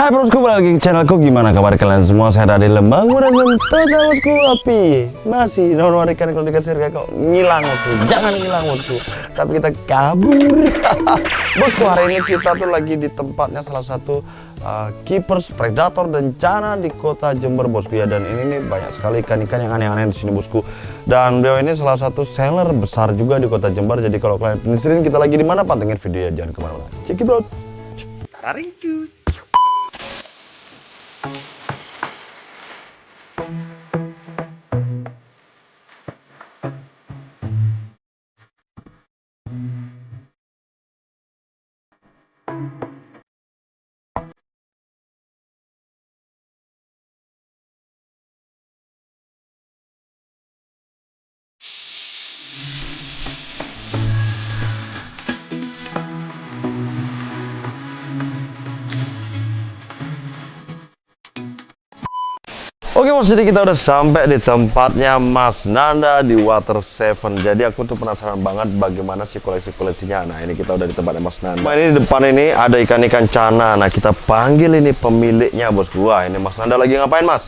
Hai bosku, balik lagi ke channelku. Gimana kabar kalian semua? Saya dari Lembang, udah nonton bosku. Tapi masih ikan kalau dikasih harga kok ngilang bosku. Jangan ngilang bosku, tapi kita kabur. Bosku, hari ini kita tuh lagi di tempatnya salah satu keepers predator bencana di kota Jember bosku ya. Dan ini nih banyak sekali ikan-ikan yang aneh-aneh di sini bosku. Dan beliau ini salah satu seller besar juga di kota Jember. Jadi kalau kalian penasaran kita lagi di mana, pantengin videonya, jangan kemana-mana. Check it out. Taringku. Oke bos, jadi kita udah sampai di tempatnya Mas Nanda di Water Seven. Jadi aku tuh penasaran banget bagaimana sih koleksi-koleksinya. Nah ini kita udah di tempatnya Mas Nanda. Nah, ini di depan ini ada ikan-ikan cana. Nah kita panggil ini pemiliknya bos. Wah ini Mas Nanda lagi ngapain Mas?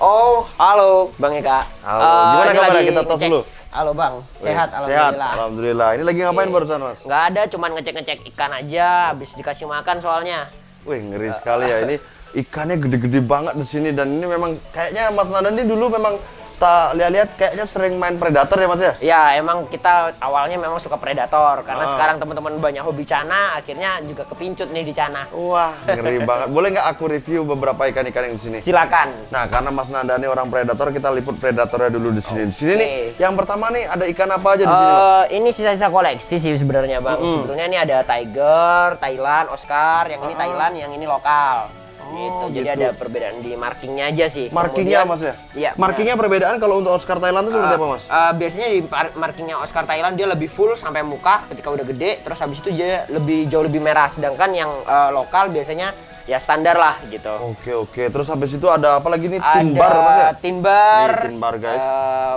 Oh, halo Bang Eka. Halo, gimana kabarnya? Kita tos dulu. Halo Bang, sehat Sehat, alhamdulillah. alhamdulillah. Ini lagi ngapain barusan Mas? Nggak ada, cuman ngecek-ngecek ikan aja, habis dikasih makan soalnya. Wih ngeri sekali ya, ini ikannya gede-gede banget di sini. Dan ini memang kayaknya Mas Nanda ini dulu memang tak lihat-lihat kayaknya sering main predator ya Mas ya? Ya, emang kita awalnya memang suka predator, karena sekarang teman-teman banyak hobi cana, akhirnya juga kepincut nih di cana. Wah ngeri banget. Boleh nggak aku review beberapa ikan-ikan yang di sini? Silakan. Nah, karena Mas Nanda ini orang predator, kita liput predatornya dulu di sini. Di sini nih, yang pertama nih ada ikan apa aja di sini, Mas? Ini sisa-sisa koleksi sih sebenarnya Bang. Sebetulnya ini ada tiger, Thailand, Oscar, yang ini Thailand, yang ini lokal. Gitu. Jadi ada perbedaan di markingnya aja sih. Markingnya Mas ya? Iya. Markingnya perbedaan kalau untuk Oscar Thailand itu seperti apa Mas? Biasanya di markingnya Oscar Thailand dia lebih full sampai muka ketika udah gede, terus habis itu dia jauh lebih merah. Sedangkan yang lokal biasanya ya standar lah gitu. Oke. Terus habis itu ada apa lagi nih? Timbar Mas ya? Timbar. Nih, timbar guys.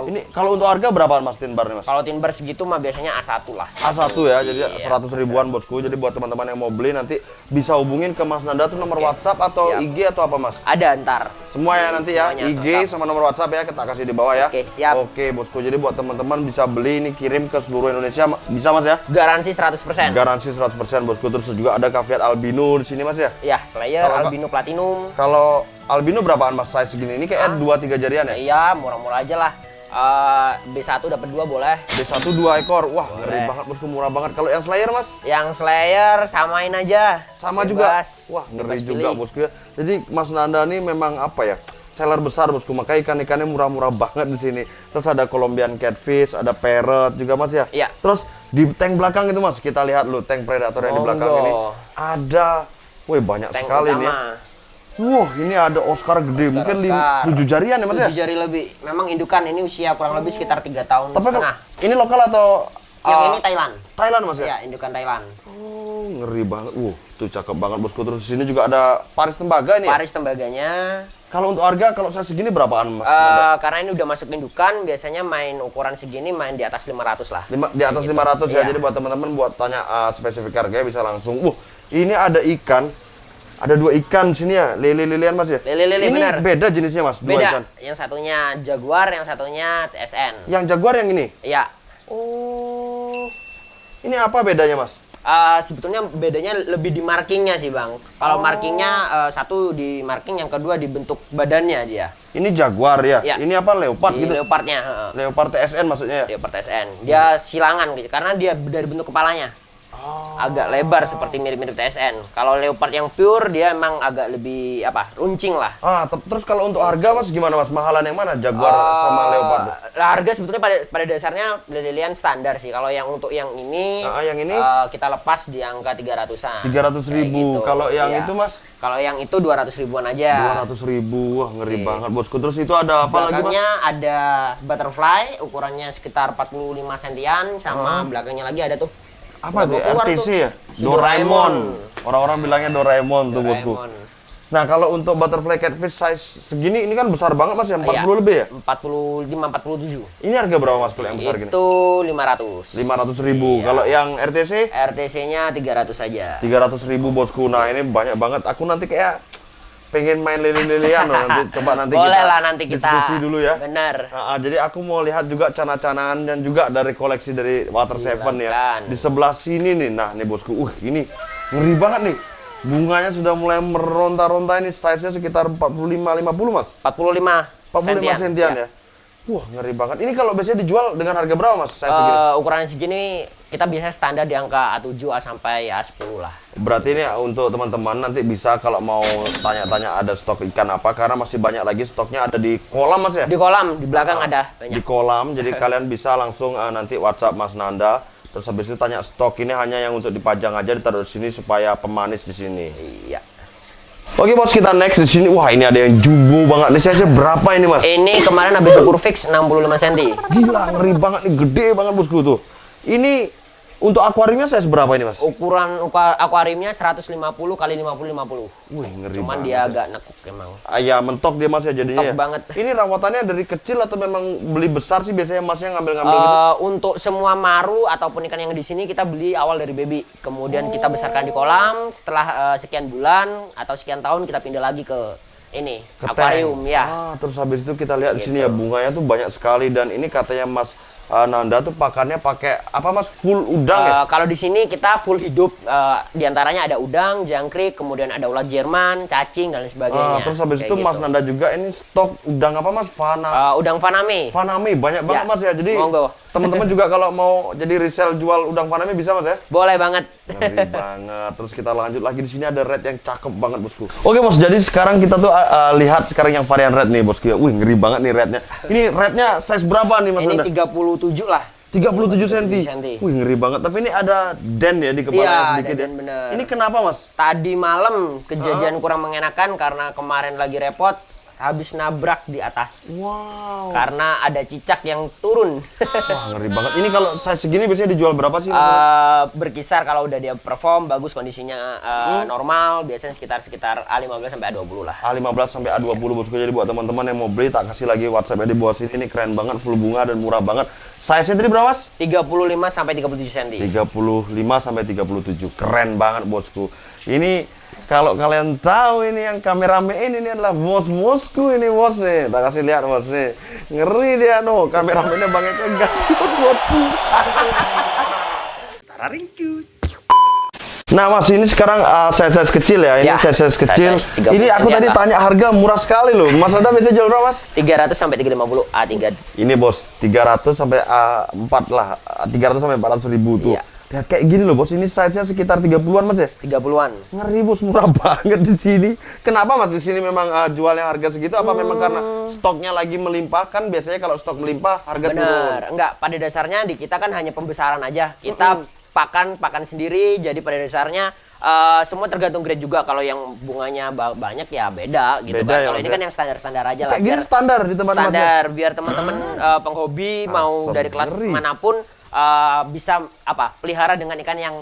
Ini kalau untuk harga berapaan Mas timbar nih Mas? Kalau timbar segitu mah biasanya A1 lah. A1 ya, jadi 100 ribuan bosku. Jadi buat teman-teman yang mau beli nanti bisa hubungin ke Mas Nanda tuh nomor WhatsApp atau IG atau apa Mas? Ada ntar. Semua ya nanti ya, Semuanya, IG lengkap. sama nomor WhatsApp ya kita kasih di bawah ya. Oke, siap. Oke bosku, jadi buat teman-teman bisa beli ini kirim ke seluruh Indonesia bisa Mas ya? Garansi 100%. Garansi 100% bosku. Terus juga ada caveat albino di sini Mas ya? Ya, Slayer, Kalau albino platinum. Kalau albino berapaan Mas size segini? Ini kayak 2-3 jarian ya? Iya, murah-murah aja lah. B1 dapat 2 boleh. B1 2 ekor. Wah, ngeri banget bosku, murah banget. Kalau yang Slayer Mas? Yang Slayer samain aja. Sama Bebas. juga. Wah, ngeri Bebas juga pilih. bosku ya. Jadi Mas Nanda ini memang apa ya? Seller besar bosku, makanya ikan-ikannya murah-murah banget di sini. Terus ada Colombian catfish, ada parrot juga Mas ya. Iya. Terus di tank belakang itu Mas, kita lihat lu tank predator yang di belakang ini. Ada, wih banyak Tank sekali nih. utama. Wah, ini ada Oscar gede, mungkin Oscar. 7 jarian ya Mas ya? 7 jari lebih. Memang indukan ini usia kurang lebih sekitar 3 tahun Tapi setengah. ini lokal atau Yang ini Thailand. Thailand Mas ya? Iya, indukan Thailand. Oh, ngeri banget. Tuh cakep banget bosku. Terus di sini juga ada Paris tembaga nih. Ya? Paris tembaganya. Kalau untuk harga, kalau saya segini berapaan Mas? Karena ini udah masuk indukan, biasanya main ukuran segini main di atas 500 lah. Di atas 500 ya. Iya. Jadi buat teman-teman buat tanya spesifik harganya bisa langsung. Ini ada ikan. Ada 2 ikan di sini ya, lele-lelean Mas ya? Lele-lele ini benar. beda jenisnya Mas, 2 Beda. ikan. Yang satunya Jaguar, yang satunya TSN. Yang Jaguar yang ini? Iya. Oh. Ini apa bedanya Mas? Sebetulnya bedanya lebih di markingnya sih Bang. Kalau markingnya satu di marking, yang kedua di bentuk badannya dia. Ini Jaguar ya? Iya. Ini apa leopard Di gitu? leopardnya. Leopard TSN maksudnya ya? Leopard TSN. Dia silangan gitu, karena dia dari bentuk kepalanya. Agak lebar seperti mirip-mirip TSN. Kalau leopard yang pure dia emang agak lebih runcing lah. Terus kalau untuk harga Mas gimana Mas? Mahalan yang mana? Jaguar sama leopard? Harga sebetulnya pada dasarnya lele-lelean standar sih. Kalau yang untuk yang ini, yang ini? Kita lepas di angka 300-an. 300 ribu. Gitu. Kalau yang Iya. itu Mas? Kalau yang itu 200 ribuan aja. 200 ribu. Wah ngeri banget bosku. Terus itu ada apa lagi Mas? Belakangnya ada butterfly, ukurannya sekitar 45 sentian, sama belakangnya lagi ada tuh. Apa tuh? Keluar RTC tuh. ya? Si Doraemon. Orang-orang bilangnya Doraemon tuh bosku. Doraemon. Nah kalau untuk butterfly catfish size segini ini kan besar banget Mas ya? 40 Iya. lebih ya? 45-47. Ini harga berapa Mas kalau yang besar gini? Itu 500. 500 ribu. Iya. Kalau yang RTC? RTC-nya 300 saja. 300 ribu bosku. Nah ini banyak banget. Aku nanti kayak pengen main lele-lelean loh nanti. Coba nanti Boleh kita lah nanti kita diskusi dulu ya. Bener. Jadi aku mau lihat juga cana-canaan dan juga dari koleksi dari Water Seven ya. Silakan. Di sebelah sini nih, nah nih bosku, ini ngeri banget nih. Bunganya sudah mulai meronta-ronta ini, size-nya sekitar 45-50 mas. 45 sentian ya. Wah ngeri banget. Ini kalau biasanya dijual dengan harga berapa mas? Size segini? Ukuran segini kita biasanya standar di angka A7 sampai A10 lah. Berarti ini untuk teman-teman nanti bisa kalau mau tanya-tanya ada stok ikan apa, karena masih banyak lagi stoknya ada di kolam mas ya? Di kolam, di belakang ada Di banyak. kolam, jadi kalian bisa langsung nanti WhatsApp Mas Nanda. Terus habis itu tanya stok ini hanya yang untuk dipajang aja, ditaruh di sini supaya pemanis di sini. Iya. Oke bos, kita next di sini. Wah ini ada yang jumbo banget. Ini size berapa ini mas? Ini kemarin habis ukur fix 65 cm. Gila ngeri banget nih, gede banget bosku tuh. Ini untuk akuariumnya size berapa ini mas? Ukuran akuariumnya 150 kali 50. Wih ngeri Cuman banget. dia agak nekuk emang. Ya mentok dia mas ya jadinya. Mentok Ya? banget. Ini rawatannya dari kecil atau memang beli besar sih biasanya masnya ngambil-ngambil gitu? Untuk semua maru ataupun ikan yang di sini kita beli awal dari baby, kemudian kita besarkan di kolam. Setelah sekian bulan atau sekian tahun kita pindah lagi ke ini Ke akuarium tank. ya. Terus habis itu kita lihat di sini ya bunganya tuh banyak sekali, dan ini katanya Mas Nanda tuh pakannya pakai apa mas? Full udang ya? Kalau di sini kita full hidup, diantaranya ada udang, jangkrik, kemudian ada ulat Jerman, cacing dan lain sebagainya. Terus habis Kayak itu Mas gitu. Nanda juga ini stok udang apa mas? Udang Faname. Faname banyak banget Ya, mas ya. Jadi monggo. teman-teman juga kalau mau jadi resell jual udang Faname bisa mas ya? Boleh banget. Ngeri banget. Terus kita lanjut lagi, di sini ada red yang cakep banget bosku. Oke bos, jadi sekarang kita tuh lihat sekarang yang varian red nih bosku. Wih ngeri banget nih rednya. Ini rednya size berapa nih mas Ini Nanda? 37 lah. 37 cm. senti. Wih ngeri banget. Tapi ini ada den ya di kepalanya Iya, sedikit ada ya. den, bener. Ini kenapa mas? Tadi malam kejadian kurang mengenakan karena kemarin lagi repot habis nabrak di atas. Wow. Karena ada cicak yang turun. Wah ngeri banget. Ini kalau size segini biasanya dijual berapa sih? Mas? Berkisar kalau udah dia perform bagus kondisinya normal biasanya sekitar A15 sampai A20 lah. A15 sampai A20 bosku. Jadi buat teman-teman yang mau beli, tak kasih lagi WhatsApp di bawah sini. Ini keren banget, full bunga dan murah banget. Size-nya tadi berapa mas? 35 sampai 37 cm. 35 sampai 37. Keren banget bosku. Ini kalau kalian tahu ini yang kameramen ini adalah bos-bosku ini bos nih. Tak kasih lihat bos nih. Ngeri dia no. Kameramennya Bang Eka ganti bosku. Nah mas, ini sekarang size kecil ya. Ini Ya, size kecil. size 30 Ini aku tadi cm. tanya harga murah sekali loh. Mas Anda biasanya jual berapa mas? 300 sampai 350 A3. Ini bos, 300 sampai 4 lah. 300 sampai 400 ribu tuh. Iya. Lihat kayak gini loh bos, ini size-nya sekitar 30-an mas ya? 30-an. Ngeri bos, murah banget di sini. Kenapa mas di sini memang jualnya harga segitu? Apa memang karena stoknya lagi melimpah? Kan biasanya kalau stok melimpah harga turun. Benar. Enggak, pada dasarnya di kita kan hanya pembesaran aja. Kita pakan sendiri, jadi pada dasarnya semua tergantung grade juga. Kalau yang bunganya banyak ya beda gitu Beda kan. ya, Kalau ini Mas, kan yang standar-standar aja lah. Kayak gini standar di tempat mas ya? standar biar teman-teman penghobi mau Asem, dari kelas ngeri. manapun bisa pelihara dengan ikan yang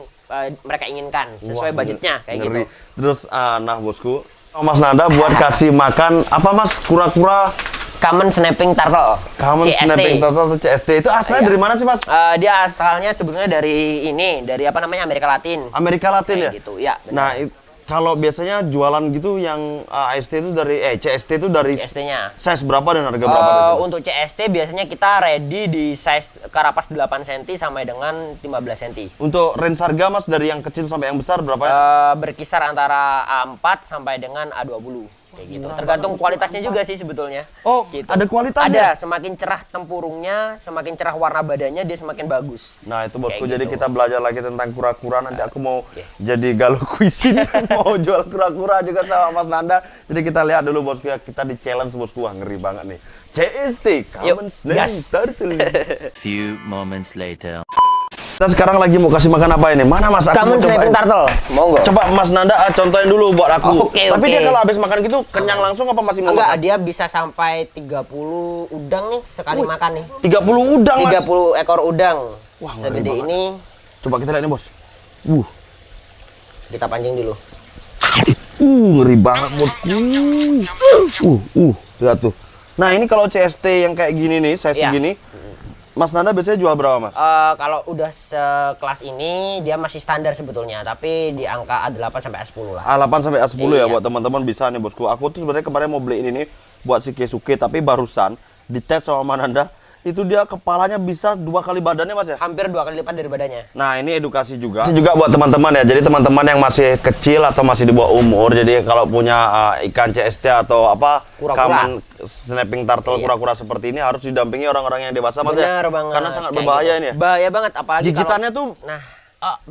mereka inginkan sesuai Wah, budgetnya kayak ngeri. gitu. Terus nah bosku, Mas Nanda buat kasih makan apa mas? Kura-kura Common snapping turtle. common CST. snapping turtle atau CST itu asalnya Iya. dari mana sih mas? Dia asalnya sebetulnya dari apa namanya Amerika Latin. Amerika Latin ya? Kayak gitu, ya. benar. Nah, kalau biasanya jualan gitu yang AST itu dari CST itu dari CST-nya. size berapa dan harga berapa biasanya? Untuk CST biasanya kita ready di size karapas 8 cm sampai dengan 15 cm. Untuk range harga mas dari yang kecil sampai yang besar berapa ya? Berkisar antara A4 sampai dengan A20 kayak gitu. Tergantung kualitasnya juga sih sebetulnya. Oh, Gitu. ada kualitasnya? Ada, semakin cerah tempurungnya, semakin cerah warna badannya dia semakin bagus. Nah itu bosku, Kayak jadi gitu. kita belajar lagi tentang kura-kura. Nanti aku mau jadi galuh kuisin, mau jual kura-kura juga sama Mas Nanda. Jadi kita lihat dulu bosku ya, kita di challenge bosku. Wah ngeri banget nih. CST, Common Yuk, Snapping gas. Turtle. Few moments later. Kita sekarang lagi mau kasih makan apa ini? Mana mas? Aku Common mau snapping cobain. turtle. Monggo. Coba Mas Nanda contohin dulu buat aku. Oke, Tapi oke. dia kalau habis makan gitu kenyang langsung apa masih mau Enggak, makan? dia bisa sampai 30 udang nih sekali makan nih. 30 udang mas. 30 ekor udang. Wah, ngeri Segede banget. ini Coba kita lihat nih bos. kita pancing dulu. Ngeri banget bosku. Lihat tuh. Nah ini kalau CST yang kayak gini nih, size Iya. segini, Mas Nanda biasanya jual berapa, Mas? Kalau udah sekelas ini dia masih standar sebetulnya, tapi di angka A8 sampai A10 lah. A8 sampai A10 ya Iya. buat teman-teman bisa nih bosku. Aku tuh sebenarnya kemarin mau beli ini nih buat si Keisuke, tapi barusan dites sama Mas Nanda, itu dia kepalanya bisa 2 kali badannya, Mas ya? Hampir 2 kali lipat dari badannya. Nah, ini edukasi juga. Ini juga buat teman-teman ya. Jadi teman-teman yang masih kecil atau masih di bawah umur, jadi kalau punya ikan CST atau apa Kura-kura. common snapping turtle kura-kura seperti ini harus didampingi orang-orang yang dewasa, Mas ya. Benar banget. Karena sangat Kayak berbahaya gitu. ini ya. Bahaya banget, apalagi Gigitannya kalau, tuh nah,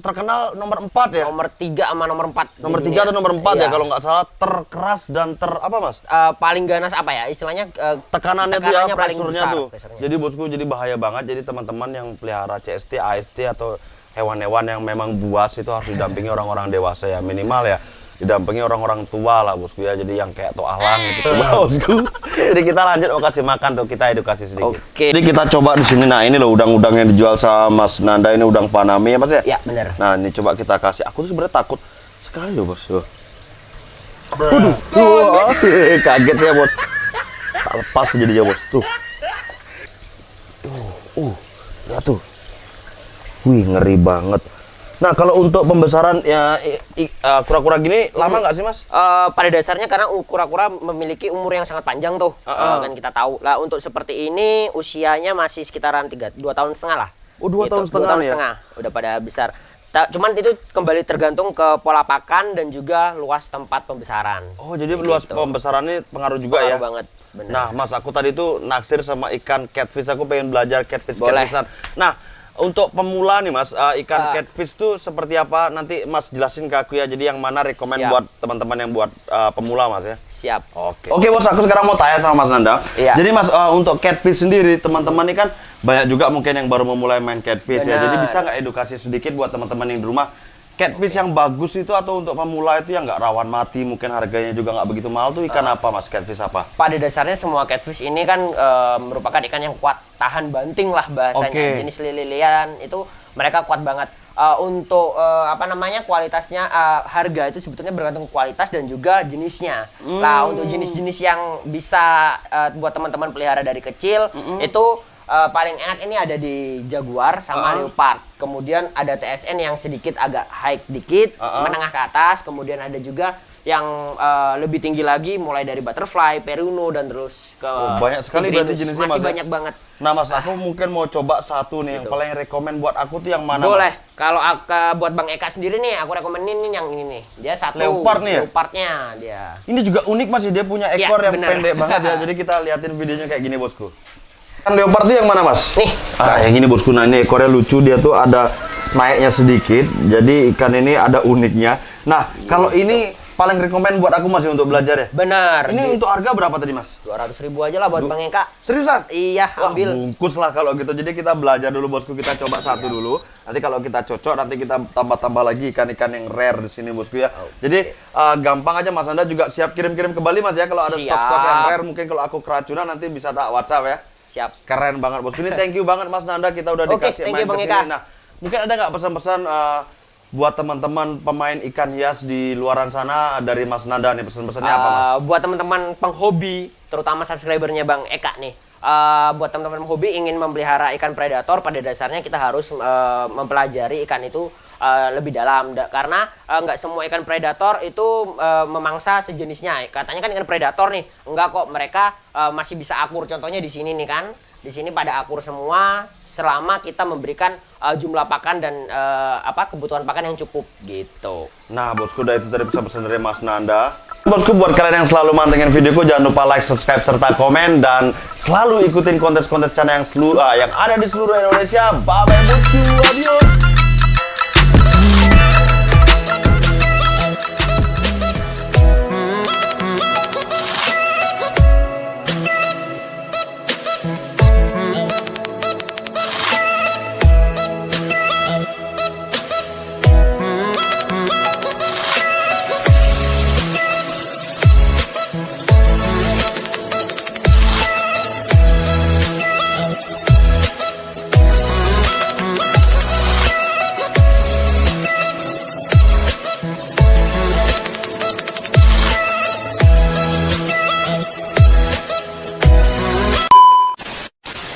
terkenal nomor 4 ya. nomor 3 sama nomor 4. Nomor di 3 dunia. atau nomor 4 ya Iya. kalau nggak salah, terkeras dan apa, Mas? Paling ganas apa ya? Istilahnya Tekanannya tuh ya, paling pressure-nya besar, tuh. pressure-nya. Jadi bosku, jadi bahaya banget. Jadi teman-teman yang pelihara CST, AST atau hewan-hewan yang memang buas itu harus didampingi orang-orang dewasa ya, minimal ya. Didampingi orang-orang tua lah bosku ya, jadi yang kayak Tok Ahlang gitu bosku. Jadi kita lanjut mau kasih makan tuh, kita edukasi sedikit. Oke. Jadi kita coba di sini. Nah, ini loh udang-udang yang dijual sama Mas Nanda, ini udang Panami ya, Mas ya? Ya, benar. Nah, ini coba kita kasih. Aku tuh sebenarnya takut sekali loh, Bos. Waduh. Wah, kaget ya, Bos. Tak lepas jadinya, Bos. Tuh. Lihat tuh. Wih, ngeri banget. Nah, kalau untuk pembesaran ya kura-kura gini lama nggak sih, Mas? Pada dasarnya karena kura-kura memiliki umur yang sangat panjang tuh, kan kita tahu. Lah untuk seperti ini usianya masih sekitaran 2 tahun setengah lah. Oh, 2 tahun setengah 2 tahun ya? setengah, udah pada besar. Cuman itu kembali tergantung ke pola pakan dan juga luas tempat pembesaran. Oh, jadi Kayak luas gitu. pembesarannya pengaruh juga ya? Pengaruh banget, benar. Nah, Mas, aku tadi tuh naksir sama ikan catfish. Aku pengen belajar catfish Boleh. catfishan. Nah, untuk pemula nih, Mas, ikan catfish tuh seperti apa? Nanti Mas jelasin ke aku ya. Jadi yang mana rekomen Siap. buat teman-teman yang buat pemula, Mas ya? Siap. Oke, Bos, aku sekarang mau tanya sama Mas Nanda. Iya. Jadi Mas, untuk catfish sendiri, teman-teman ini kan banyak juga mungkin yang baru memulai main catfish ya. Benar. Jadi bisa nggak edukasi sedikit buat teman-teman yang di rumah? Catfish yang bagus itu atau untuk pemula itu yang nggak rawan mati, mungkin harganya juga nggak begitu mahal tuh ikan apa, Mas? Catfish apa? Pada dasarnya semua catfish ini kan merupakan ikan yang kuat, tahan banting lah bahasanya. Oke. Jenis lili-lilian itu mereka kuat banget. Untuk apa namanya kualitasnya, harga itu sebetulnya bergantung kualitas dan juga jenisnya. Nah, untuk jenis-jenis yang bisa buat teman-teman pelihara dari kecil itu paling enak ini ada di Jaguar sama Leopard. Kemudian ada TSN yang sedikit agak high dikit, menengah ke atas. Kemudian ada juga yang lebih tinggi lagi, mulai dari butterfly, peruno dan terus ke Banyak sekali berarti tigrinus. jenisnya, Masih Mas, ya? banyak banget. Nah, Mas, aku mungkin mau coba satu nih yang paling rekomen buat aku tuh yang mana? Boleh. Mas? Kalau buat Bang Eka sendiri nih, aku rekomenin yang ini nih. Dia satu Leopard nih ya? Leopardnya dia. Ini juga unik, Mas, dia punya Iya, ekor yang benar. pendek banget ya. Jadi kita liatin videonya kayak gini, Bosku. Kan leopard tuh yang mana, Mas? Nih. Yang ini, Bosku. Nah, ini ekornya lucu, dia tuh ada naiknya sedikit. Jadi ikan ini ada uniknya. Nah, kalau ini paling rekomen buat aku, Mas, untuk belajar ya. Benar. Ini untuk harga berapa tadi, Mas? 200.000 aja lah buat Bang Eka. Seriusan? Iya, Wah, ambil. bungkus lah kalau gitu. Jadi kita belajar dulu, Bosku. Kita coba satu dulu. Nanti kalau kita cocok, nanti kita tambah-tambah lagi ikan-ikan yang rare di sini, Bosku ya. Jadi gampang aja, Mas Anda juga siap kirim-kirim ke Bali, Mas ya. Kalau ada Siap. stok-stok yang rare, mungkin kalau aku keracunan nanti bisa tak WhatsApp ya. Siap. Keren banget, Bosku. Ini thank you banget, Mas Nanda. Kita udah Oke, dikasih thank main you, Bang ke Eka. sini. Nah, mungkin ada nggak pesan-pesan buat teman-teman pemain ikan hias di luaran sana dari Mas Nanda nih? Pesan-pesannya apa, Mas? Buat teman-teman penghobi, terutama subscribernya Bang Eka nih. Buat teman-teman penghobi ingin memelihara ikan predator, pada dasarnya kita harus mempelajari ikan itu lebih dalam. Karena nggak semua ikan predator itu memangsa sejenisnya. Katanya kan ikan predator nih, enggak kok, mereka masih bisa akur. Contohnya di sini nih kan, di sini pada akur semua selama kita memberikan jumlah pakan dan kebutuhan pakan yang cukup gitu. Nah, Bosku, udah itu tadi pesan-pesan dari Mas Nanda. Bosku, buat kalian yang selalu mantengin videoku, jangan lupa like, subscribe, serta komen, dan selalu ikutin kontes-kontes channel yang ada di seluruh Indonesia. Bye-bye, Bosku. Adios.